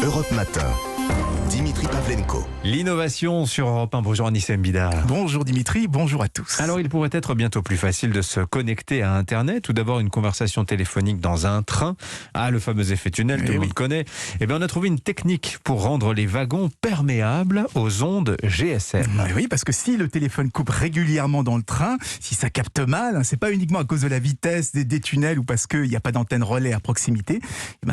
Europe Matin. Dimitri Pavlenko. L'innovation sur Europe 1. Bonjour Anissa Mbida. Bonjour Dimitri, bonjour à tous. Alors il pourrait être bientôt plus facile de se connecter à Internet ou d'avoir une conversation téléphonique dans un train. Ah, le fameux effet tunnel, tout le monde connaît. Eh bien on a trouvé une technique pour rendre les wagons perméables aux ondes GSM. Oui, parce que si le téléphone coupe régulièrement dans le train, si ça capte mal, c'est pas uniquement à cause de la vitesse des tunnels ou parce qu'il n'y a pas d'antenne relais à proximité.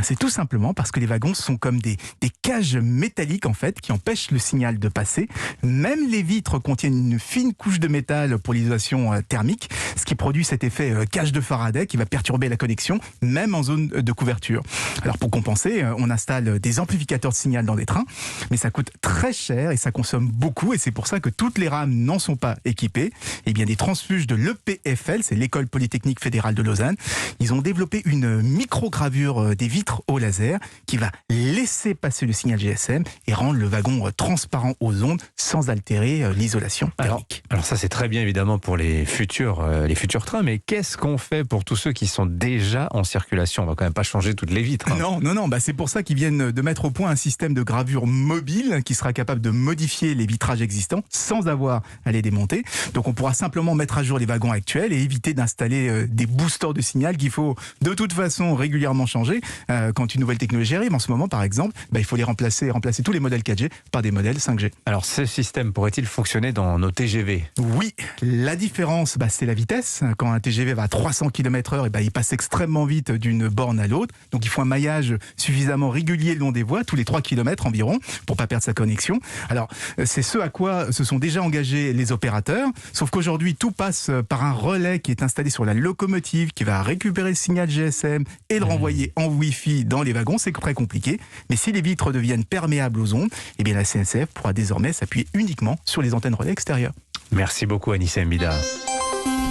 C'est tout simplement parce que les wagons sont comme des cages métalliques en fait qui empêchent le signal de passer. Même les vitres contiennent une fine couche de métal pour l'isolation thermique, ce qui produit cet effet cage de Faraday qui va perturber la connexion, même en zone de couverture. Alors pour compenser, on installe des amplificateurs de signal dans des trains, mais ça coûte très cher et ça consomme beaucoup, et c'est pour ça que toutes les rames n'en sont pas équipées. Et bien des transfuges de l'EPFL, c'est l'École Polytechnique Fédérale de Lausanne, ils ont développé une microgravure des vitres au laser qui va laisser passer le signal GSM et rendre le wagon transparent aux ondes sans altérer l'isolation thermique. Alors ça c'est très bien évidemment pour les futurs trains, mais qu'est-ce qu'on fait pour tous ceux qui sont déjà en circulation? On va quand même pas changer toutes les vitres. Non, c'est pour ça qu'ils viennent de mettre au point un système de gravure mobile qui sera capable de modifier les vitrages existants sans avoir à les démonter. Donc on pourra simplement mettre à jour les wagons actuels et éviter d'installer des boosters de signal qu'il faut de toute façon régulièrement changer. Quand une nouvelle technologie arrive, en ce moment par exemple, il faut les remplacer tous les modèles 4G par des modèles 5G. Alors ce système pourrait-il fonctionner dans nos TGV? Oui, la différence, c'est la vitesse. Quand un TGV va à 300 km/h, il passe extrêmement vite d'une borne à l'autre. Donc il faut un maillage suffisamment régulier le long des voies, tous les 3 km environ, pour pas perdre sa connexion. Alors c'est ce à quoi se sont déjà engagés les opérateurs, sauf qu'aujourd'hui tout passe par un relais qui est installé sur la locomotive, qui va récupérer le signal GSM et le renvoyer en Wi-Fi dans les wagons. C'est très compliqué. Mais si les vitres deviennent perméables aux ondes, la SNCF pourra désormais s'appuyer uniquement sur les antennes relais extérieures. Merci beaucoup Anissa Mbida.